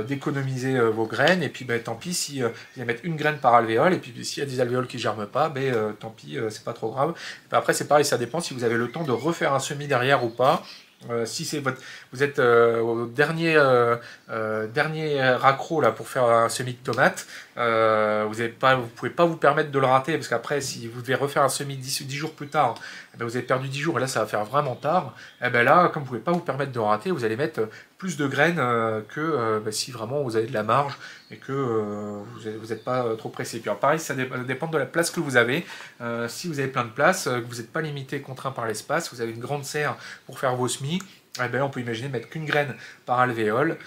d'économiser vos graines, et puis tant pis si vous allez mettre une graine par alvéole, et puis s'il y a des alvéoles qui ne germent pas, tant pis, c'est pas trop grave. Après c'est pareil, ça dépend si vous avez le temps de refaire un semis derrière ou pas. Si vous êtes au dernier raccro là pour faire un semis de tomates, vous pouvez pas vous permettre de le rater, parce qu'après si vous devez refaire un semis 10 jours plus tard, vous avez perdu 10 jours et là ça va faire vraiment tard. Là, comme vous pouvez pas vous permettre de rater, vous allez mettre plus de graines que si vraiment vous avez de la marge et que vous n'êtes pas trop pressé. Puis alors pareil, ça dépend de la place que vous avez. Si vous avez plein de place, que vous n'êtes pas limité, contraint par l'espace, vous avez une grande serre pour faire vos semis, on peut imaginer mettre qu'une graine par alvéole,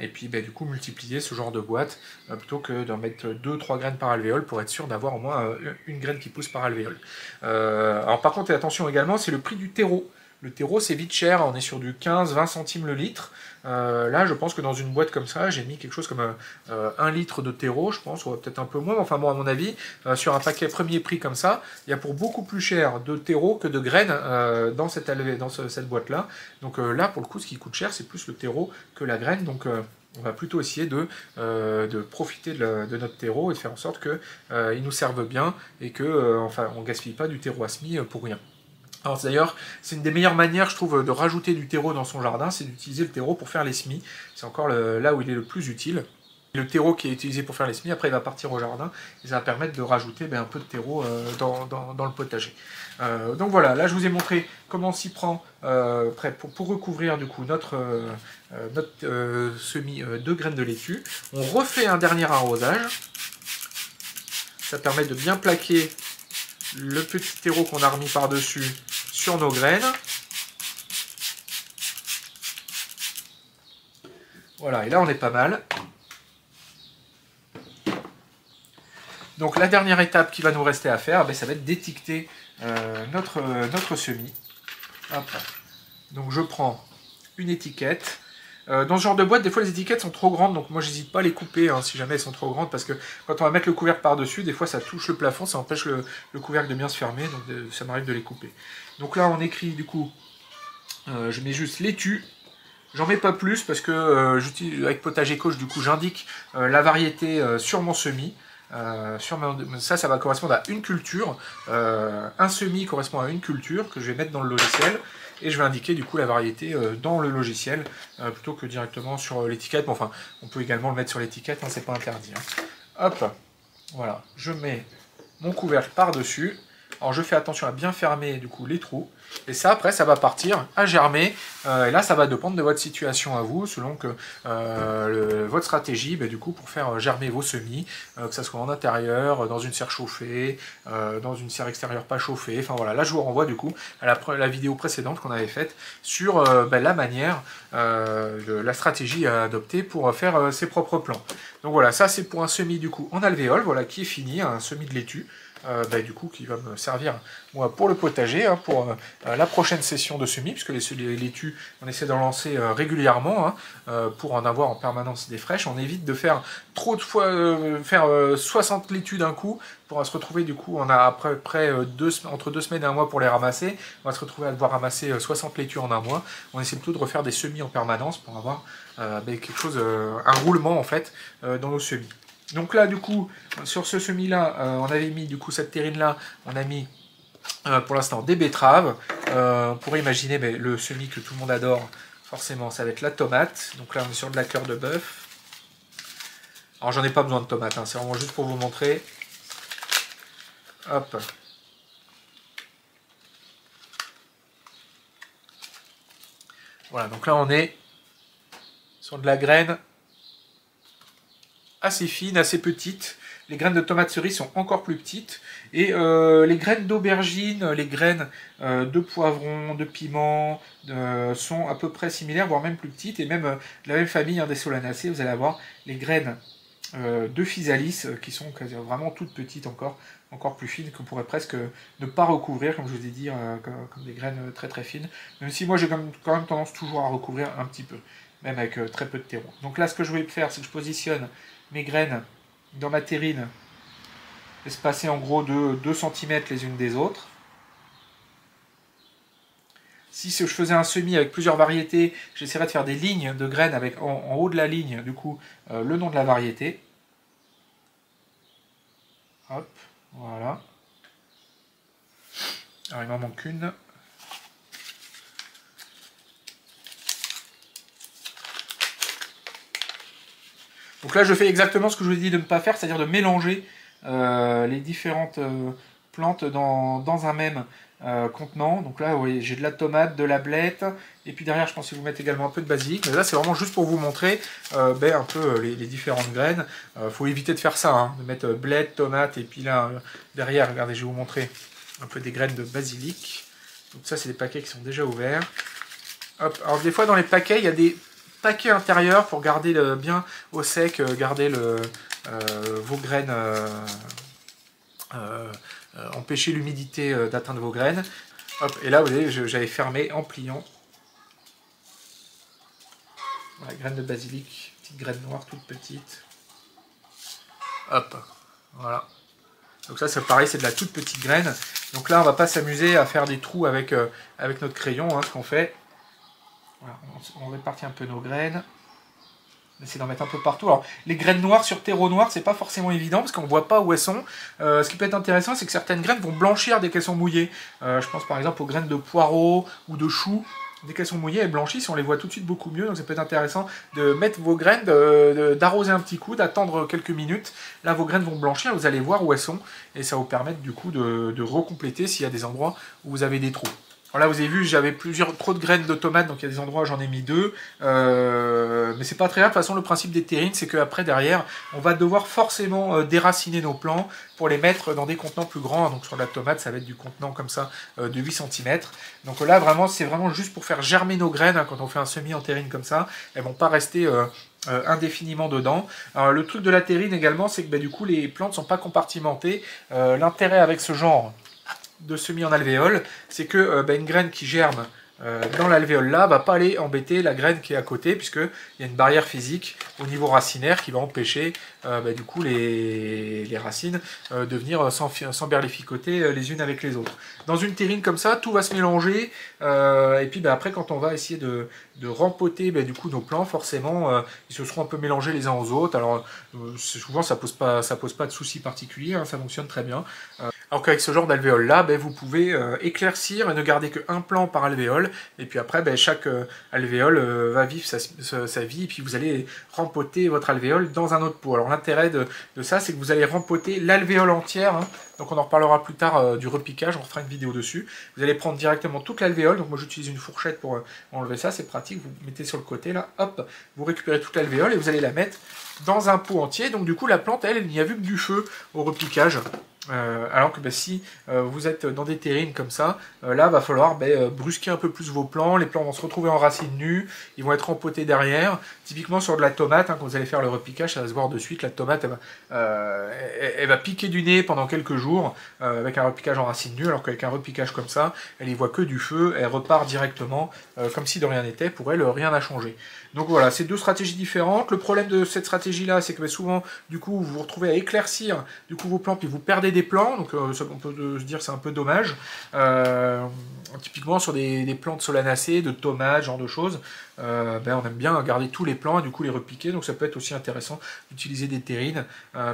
et puis du coup multiplier ce genre de boîte plutôt que d'en mettre 2-3 graines par alvéole pour être sûr d'avoir au moins une graine qui pousse par alvéole. Alors par contre, attention également, c'est le prix du terreau. Le terreau c'est vite cher, on est sur du 15-20 centimes le litre. Là je pense que dans une boîte comme ça, j'ai mis quelque chose comme 1 litre de terreau, je pense, ou peut-être un peu moins, mais enfin bon à mon avis, sur un paquet premier prix comme ça, il y a pour beaucoup plus cher de terreau que de graines dans cette boîte là. Donc là pour le coup ce qui coûte cher c'est plus le terreau que la graine, donc on va plutôt essayer de profiter de notre terreau et de faire en sorte qu'il nous serve bien et que on ne gaspille pas du terreau à semis pour rien. Alors d'ailleurs, c'est une des meilleures manières, je trouve, de rajouter du terreau dans son jardin, c'est d'utiliser le terreau pour faire les semis. C'est encore là où il est le plus utile. Le terreau qui est utilisé pour faire les semis, après il va partir au jardin, et ça va permettre de rajouter un peu de terreau dans le potager. Donc voilà, là je vous ai montré comment on s'y prend pour recouvrir du coup notre semis de graines de laitue. On refait un dernier arrosage. Ça permet de bien plaquer le petit terreau qu'on a remis par-dessus sur nos graines. Voilà, et là on est pas mal. Donc la dernière étape qui va nous rester à faire, ça va être d'étiqueter notre semis. Hop. Donc je prends une étiquette. Dans ce genre de boîte, des fois les étiquettes sont trop grandes, donc moi j'hésite pas à les couper si jamais elles sont trop grandes, parce que quand on va mettre le couvercle par-dessus, des fois ça touche le plafond, ça empêche le couvercle de bien se fermer, donc ça m'arrive de les couper. Donc là on écrit du coup, je mets juste laitue, j'en mets pas plus parce que j'utilise avec Potager Coach, du coup j'indique la variété sur mon semis. Ça va correspondre à une culture, un semis correspond à une culture que je vais mettre dans le logiciel, et je vais indiquer du coup la variété dans le logiciel plutôt que directement sur l'étiquette. Bon, enfin, on peut également le mettre sur l'étiquette, c'est pas interdit. Hop, voilà, je mets mon couvercle par-dessus. Alors je fais attention à bien fermer du coup les trous. Et ça, après, ça va partir à germer. Et là, ça va dépendre de votre situation à vous, selon que votre stratégie, du coup, pour faire germer vos semis, que ce soit en intérieur, dans une serre chauffée, dans une serre extérieure pas chauffée. Enfin voilà, là, je vous renvoie du coup à la vidéo précédente qu'on avait faite sur la manière, la stratégie à adopter pour faire ses propres plants. Donc voilà, ça c'est pour un semis du coup en alvéole, voilà, qui est fini, un semis de laitue. Du coup qui va me servir moi pour le potager, hein, pour la prochaine session de semis, puisque les laitues on essaie d'en lancer régulièrement, hein, pour en avoir en permanence des fraîches. On évite de faire trop de fois, faire 60 laitues d'un coup, pour se retrouver du coup, on a à peu près entre 2 semaines et un mois pour les ramasser, on va se retrouver à devoir ramasser 60 laitues en un mois. On essaie plutôt de refaire des semis en permanence pour avoir quelque chose, un roulement en fait dans nos semis. Donc là, du coup, sur ce semis-là, on avait mis, du coup, cette terrine-là, on a mis, pour l'instant, des betteraves. On pourrait imaginer le semis que tout le monde adore, forcément, ça va être la tomate. Donc là, on est sur de la cœur de bœuf. Alors, j'en ai pas besoin de tomates, hein, c'est vraiment juste pour vous montrer. Hop. Voilà, donc là, on est sur de la graine assez fine, assez petite. Les graines de tomates cerises sont encore plus petites. Et les graines d'aubergine, les graines de poivron, de piment sont à peu près similaires, voire même plus petites. Et même de la même famille, hein, des solanacées, vous allez avoir les graines de physalis qui sont vraiment toutes petites encore plus fines, qu'on pourrait presque ne pas recouvrir, comme je vous ai dit, comme des graines très très fines. Même si moi j'ai quand même tendance toujours à recouvrir un petit peu, même avec très peu de terreau. Donc là, ce que je vais faire, c'est que je positionne mes graines dans ma terrine, espacées en gros de 2 cm les unes des autres. Si je faisais un semis avec plusieurs variétés, j'essaierais de faire des lignes de graines avec en haut de la ligne, du coup, le nom de la variété. Hop, voilà. Alors il m'en manque une. Donc là, je fais exactement ce que je vous ai dit de ne pas faire, c'est-à-dire de mélanger les différentes plantes dans un même contenant. Donc là, vous voyez, j'ai de la tomate, de la blette, et puis derrière, je pense que vous mettez également un peu de basilic. Mais là, c'est vraiment juste pour vous montrer un peu les différentes graines. Faut éviter de faire ça, hein, de mettre blette, tomate, et puis là, derrière, regardez, je vais vous montrer un peu des graines de basilic. Donc ça, c'est des paquets qui sont déjà ouverts. Hop. Alors des fois, dans les paquets, il y a des paquet intérieur pour garder bien au sec, garder vos graines, empêcher l'humidité d'atteindre vos graines. Hop, et là, vous voyez, j'avais fermé en pliant. Voilà, graines de basilic, petite graine noire, toute petite. Hop, voilà. Donc ça, c'est pareil, c'est de la toute petite graine. Donc là, on va pas s'amuser à faire des trous avec notre crayon, hein, ce qu'on fait. Voilà, on répartit un peu nos graines. On essaie d'en mettre un peu partout. Alors, les graines noires sur terreau noir, c'est pas forcément évident parce qu'on ne voit pas où elles sont. Ce qui peut être intéressant, c'est que certaines graines vont blanchir dès qu'elles sont mouillées. Je pense par exemple aux graines de poireaux ou de choux. Dès qu'elles sont mouillées, elles blanchissent, on les voit tout de suite beaucoup mieux. Donc ça peut être intéressant de mettre vos graines, d'arroser un petit coup, d'attendre quelques minutes. Là, vos graines vont blanchir, vous allez voir où elles sont. Et ça va vous permettre du coup de recompléter s'il y a des endroits où vous avez des trous. Alors là, vous avez vu, j'avais trop de graines de tomates, donc il y a des endroits où j'en ai mis 2. Mais c'est pas très grave. De toute façon, le principe des terrines, c'est qu'après, derrière, on va devoir forcément déraciner nos plants pour les mettre dans des contenants plus grands. Donc sur la tomate, ça va être du contenant comme ça de 8 cm. Donc là, vraiment, c'est vraiment juste pour faire germer nos graines, hein, quand on fait un semis en terrine comme ça. Elles vont pas rester indéfiniment dedans. Alors, le truc de la terrine également, c'est que du coup, les plantes sont pas compartimentées. L'intérêt avec ce genre de semis en alvéole, c'est que une graine qui germe dans l'alvéole là va pas aller embêter la graine qui est à côté, puisqu'il y a une barrière physique au niveau racinaire qui va empêcher du coup les racines de venir s'emberlificoter les unes avec les autres. Dans une terrine comme ça, tout va se mélanger, et puis après quand on va essayer de rempoter du coup nos plants, forcément ils se seront un peu mélangés les uns aux autres. Alors souvent ça pose pas de soucis particuliers, hein, ça fonctionne très bien. Alors qu'avec ce genre d'alvéole là, vous pouvez éclaircir et ne garder qu'un plan par alvéole, et puis après chaque alvéole va vivre sa vie, et puis vous allez rempoter votre alvéole dans un autre pot. Alors l'intérêt de ça, c'est que vous allez rempoter l'alvéole entière, hein. Donc on en reparlera plus tard du repiquage, on refera une vidéo dessus. Vous allez prendre directement toute l'alvéole, donc moi j'utilise une fourchette pour enlever ça, c'est pratique, vous mettez sur le côté là, hop, vous récupérez toute l'alvéole et vous allez la mettre dans un pot entier. Donc du coup la plante, elle n'y a vu que du feu au repiquage. Alors que si vous êtes dans des terrines comme ça, là va falloir brusquer un peu plus vos plants, les plants vont se retrouver en racines nues, ils vont être rempotés derrière. Typiquement sur de la tomate, hein, quand vous allez faire le repiquage, ça va se voir de suite, la tomate elle va piquer du nez pendant quelques jours avec un repiquage en racines nues, alors qu'avec un repiquage comme ça, elle y voit que du feu, elle repart directement comme si de rien n'était, pour elle rien n'a changé. Donc voilà, c'est deux stratégies différentes. Le problème de cette stratégie-là, c'est que souvent, du coup, vous vous retrouvez à éclaircir vos plants, puis vous perdez des plants, donc on peut se dire que c'est un peu dommage. Typiquement sur des plants de solanacées, de tomates, genre de choses, on aime bien garder tous les plants et du coup les repiquer, donc ça peut être aussi intéressant d'utiliser des terrines,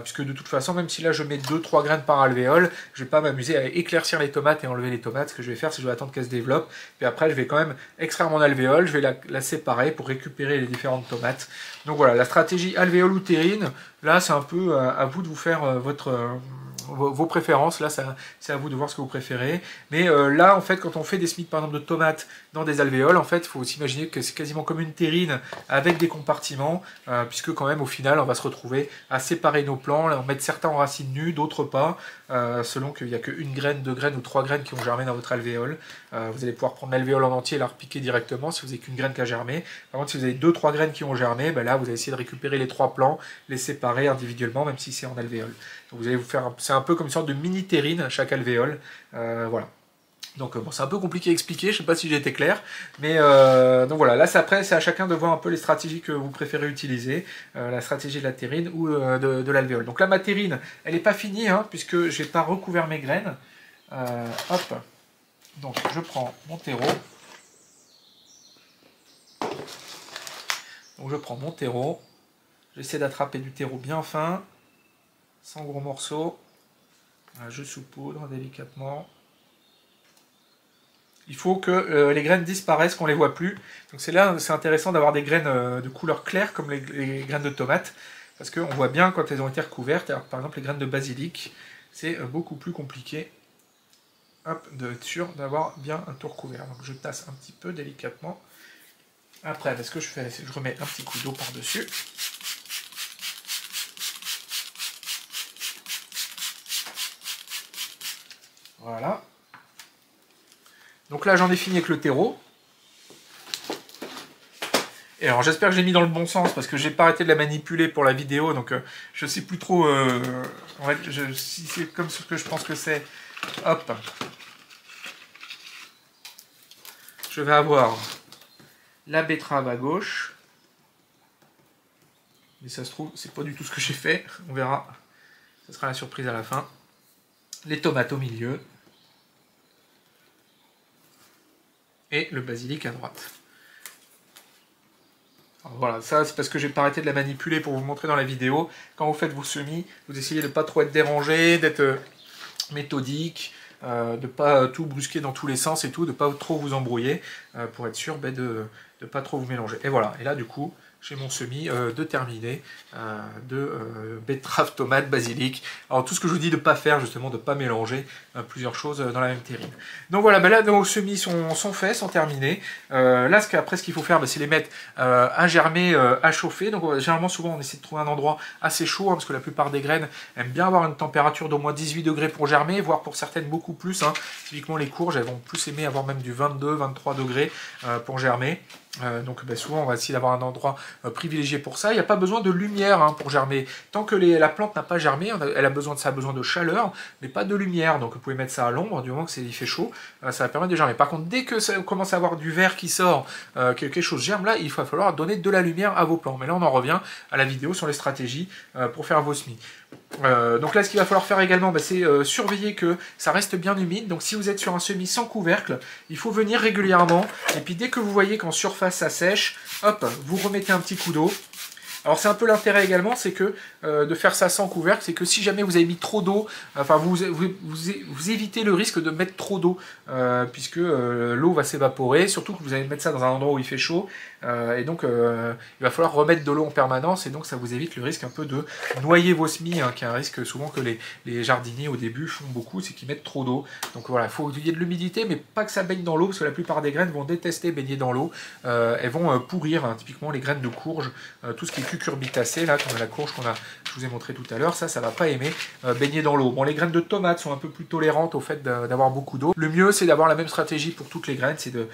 puisque de toute façon, même si là je mets 2-3 graines par alvéole, je vais pas m'amuser à éclaircir les tomates et enlever les tomates. Ce que je vais faire, c'est que je vais attendre qu'elles se développent, puis après je vais quand même extraire mon alvéole, je vais la séparer pour récupérer les différentes tomates. Donc voilà, la stratégie alvéole ou terrine, là c'est un peu à vous de vous faire vos préférences, là c'est à vous de voir ce que vous préférez. Mais là en fait quand on fait des semis par exemple de tomates dans des alvéoles, en fait il faut s'imaginer que c'est quasiment comme une terrine avec des compartiments, puisque quand même au final on va se retrouver à séparer nos plants, en mettre certains en racines nues, d'autres pas, selon qu'il n'y a qu'une graine, 2 graines ou 3 graines qui ont germé dans votre alvéole. Vous allez pouvoir prendre l'alvéole en entier et la repiquer directement si vous n'avez qu'une graine qui a germé. Par contre si vous avez 2-3 graines qui ont germé, là vous allez essayer de récupérer les 3 plants, les séparer individuellement même si c'est en alvéole. Donc vous allez vous faire, c'est un peu comme une sorte de mini terrine à chaque alvéole, voilà. Donc bon, c'est un peu compliqué à expliquer, je ne sais pas si j'ai été clair, mais donc voilà, là après c'est à chacun de voir un peu les stratégies que vous préférez utiliser, la stratégie de la terrine ou de l'alvéole. Donc là ma terrine, elle n'est pas finie, hein, puisque je n'ai pas recouvert mes graines. Hop, donc je prends mon terreau. Donc je prends mon terreau, j'essaie d'attraper du terreau bien fin, sans gros morceaux. Voilà, je saupoudre délicatement. Il faut que les graines disparaissent, qu'on ne les voit plus. Donc c'est là, c'est intéressant d'avoir des graines de couleur claire comme les graines de tomates, parce qu'on voit bien quand elles ont été recouvertes. Alors, par exemple les graines de basilic, c'est beaucoup plus compliqué d'être sûr d'avoir bien un tout recouvert. Donc je tasse un petit peu délicatement. Après, ce que je fais, c'est que je remets un petit coup d'eau par-dessus. Voilà. Donc là, j'en ai fini avec le terreau. Et alors, j'espère que j'ai mis dans le bon sens, parce que j'ai pas arrêté de la manipuler pour la vidéo, donc je sais plus trop en fait, si c'est comme ce que je pense que c'est. Hop. Je vais avoir la betterave à gauche. Mais ça se trouve, c'est pas du tout ce que j'ai fait. On verra. Ce sera la surprise à la fin. Les tomates au milieu. Et le basilic à droite. Alors voilà, ça c'est parce que j'ai pas arrêté de la manipuler pour vous montrer dans la vidéo. Quand vous faites vos semis, vous essayez de pas trop être dérangé, d'être méthodique, de pas tout brusquer dans tous les sens et tout, de pas trop vous embrouiller, pour être sûr de pas trop vous mélanger. Et voilà, et là du coup, j'ai mon semis de terminé, de betterave, tomate, basilic. Alors tout ce que je vous dis de ne pas faire, justement, de ne pas mélanger plusieurs choses dans la même terrine. Donc voilà, là nos semis sont faits, sont terminés. Là, après ce qu'il faut faire, c'est les mettre à germer, à chauffer. Donc généralement, souvent, on essaie de trouver un endroit assez chaud, hein, parce que la plupart des graines aiment bien avoir une température d'au moins 18 degrés pour germer, voire pour certaines beaucoup plus. Hein. Typiquement, les courges, elles vont plus aimer avoir même du 22-23 degrés pour germer. Donc souvent on va essayer d'avoir un endroit privilégié pour ça. Il n'y a pas besoin de lumière hein, pour germer. Tant que la plante n'a pas germé, ça a besoin de chaleur, mais pas de lumière. Donc vous pouvez mettre ça à l'ombre, du moment qu'il fait chaud, ça va permettre de germer. Par contre, dès que ça commence à avoir du vert qui sort, que quelque chose germe, là il va falloir donner de la lumière à vos plants. Mais là on en revient à la vidéo sur les stratégies pour faire vos semis. Donc là ce qu'il va falloir faire également, c'est surveiller que ça reste bien humide. Donc si vous êtes sur un semis sans couvercle, il faut venir régulièrement, et puis dès que vous voyez qu'en surface ça sèche, hop, vous remettez un petit coup d'eau. Alors c'est un peu l'intérêt également, c'est que de faire ça sans couvercle, c'est que si jamais vous avez mis trop d'eau, enfin vous évitez le risque de mettre trop d'eau, puisque l'eau va s'évaporer, surtout que vous allez mettre ça dans un endroit où il fait chaud, et donc il va falloir remettre de l'eau en permanence, et donc ça vous évite le risque un peu de noyer vos semis, hein, qui est un risque souvent que les jardiniers au début font beaucoup, c'est qu'ils mettent trop d'eau. Donc voilà, il faut qu'il y ait de l'humidité, mais pas que ça baigne dans l'eau, parce que la plupart des graines vont détester baigner dans l'eau, elles vont pourrir, hein, typiquement les graines de courge, tout ce qui est cucurbitacées, là, comme la courge je vous ai montré tout à l'heure, ça va pas aimer baigner dans l'eau. Bon, les graines de tomates sont un peu plus tolérantes au fait d'avoir beaucoup d'eau. Le mieux, c'est d'avoir la même stratégie pour toutes les graines, c'est de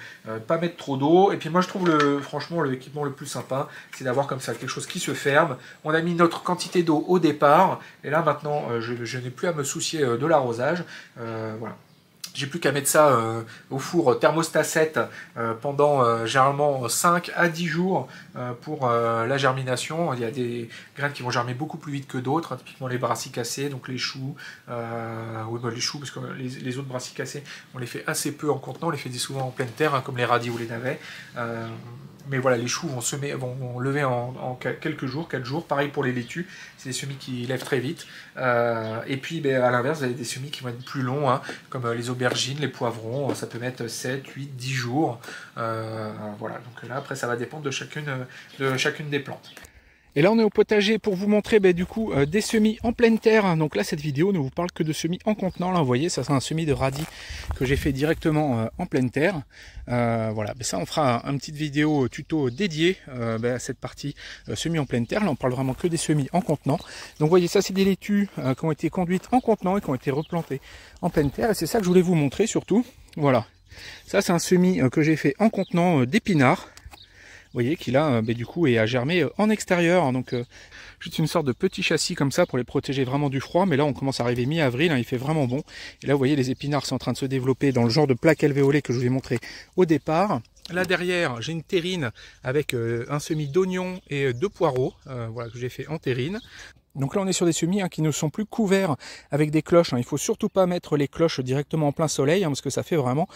pas mettre trop d'eau. Et puis moi, je trouve franchement l'équipement le plus sympa, c'est d'avoir comme ça quelque chose qui se ferme. On a mis notre quantité d'eau au départ, et là maintenant, je n'ai plus à me soucier de l'arrosage. Voilà. J'ai plus qu'à mettre ça au four thermostat 7 pendant généralement 5 à 10 jours pour la germination. Il y a des graines qui vont germer beaucoup plus vite que d'autres, hein, typiquement les brassicacées, donc les choux. Oui, les choux, parce que les autres brassicacées, on les fait assez peu en contenant, on les fait souvent en pleine terre, hein, comme les radis ou les navets. Mais voilà, les choux vont lever en quelques jours, 4 jours. Pareil pour les laitues, c'est des semis qui lèvent très vite. Et puis à l'inverse, vous avez des semis qui vont être plus longs, hein, comme les aubergines, les poivrons, ça peut mettre 7, 8, 10 jours. Voilà, donc là après ça va dépendre de chacune des plantes. Et là on est au potager pour vous montrer du coup des semis en pleine terre. Donc là cette vidéo ne vous parle que de semis en contenant. Là vous voyez, ça c'est un semis de radis que j'ai fait directement en pleine terre. Voilà, ça on fera une petite vidéo tuto dédiée à cette partie semis en pleine terre. Là on parle vraiment que des semis en contenant. Donc vous voyez, ça c'est des laitues qui ont été conduites en contenant et qui ont été replantées en pleine terre. Et c'est ça que je voulais vous montrer surtout. Voilà, ça c'est un semis que j'ai fait en contenant d'épinards. Vous voyez qu'il a du coup est à germer en extérieur, donc juste une sorte de petit châssis comme ça pour les protéger vraiment du froid. Mais là on commence à arriver mi-avril, hein, il fait vraiment bon. Et là vous voyez les épinards sont en train de se développer dans le genre de plaque alvéolée que je vous ai montré au départ. Là derrière j'ai une terrine avec un semis d'oignons et de poireaux, voilà, que j'ai fait en terrine. Donc là on est sur des semis qui ne sont plus couverts avec des cloches, hein. Il faut surtout pas mettre les cloches directement en plein soleil, hein, parce que ça fait vraiment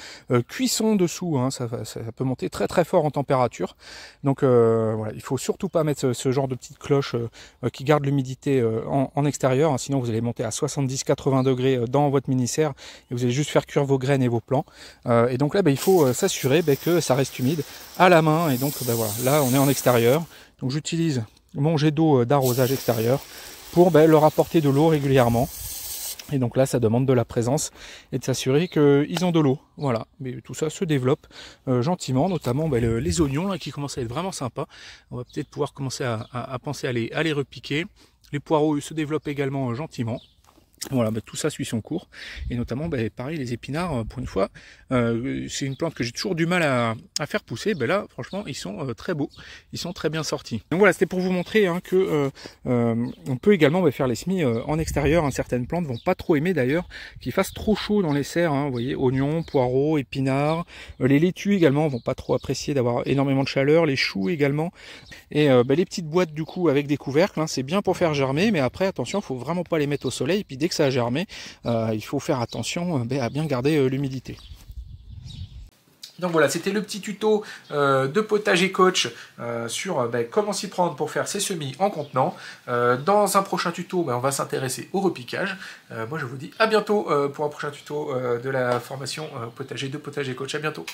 cuisson dessous, hein. Ça peut monter très très fort en température. Donc voilà, il faut surtout pas mettre ce genre de petites cloches qui gardent l'humidité en extérieur, hein, sinon vous allez monter à 70-80 degrés dans votre mini-serre et vous allez juste faire cuire vos graines et vos plants. Et donc là il faut s'assurer que ça reste humide à la main. Et donc voilà, là on est en extérieur, donc j'utilise mon jet d'eau d'arrosage extérieur pour leur apporter de l'eau régulièrement. Et donc là ça demande de la présence et de s'assurer qu'ils ont de l'eau. Voilà, mais tout ça se développe gentiment, notamment les oignons là, qui commencent à être vraiment sympas. On va peut-être pouvoir commencer à penser à les repiquer. Les poireaux eux, se développent également gentiment. Voilà, tout ça suit son cours. Et notamment, pareil, les épinards, pour une fois, c'est une plante que j'ai toujours du mal à faire pousser. Là, franchement, ils sont très beaux, ils sont très bien sortis. Donc voilà, c'était pour vous montrer que on peut également faire les semis en extérieur. Hein. Certaines plantes vont pas trop aimer d'ailleurs qu'il fasse trop chaud dans les serres. Hein. Vous voyez, oignons, poireaux, épinards. Les laitues également vont pas trop apprécier d'avoir énormément de chaleur. Les choux également. Et les petites boîtes du coup avec des couvercles, hein, c'est bien pour faire germer, mais après attention, faut vraiment pas les mettre au soleil. Puis dès que ça a germé, il faut faire attention à bien garder l'humidité. Donc voilà, c'était le petit tuto de Potager Coach sur comment s'y prendre pour faire ses semis en contenant. Dans un prochain tuto, on va s'intéresser au repiquage. Moi je vous dis à bientôt pour un prochain tuto de la formation potager de Potager Coach. À bientôt.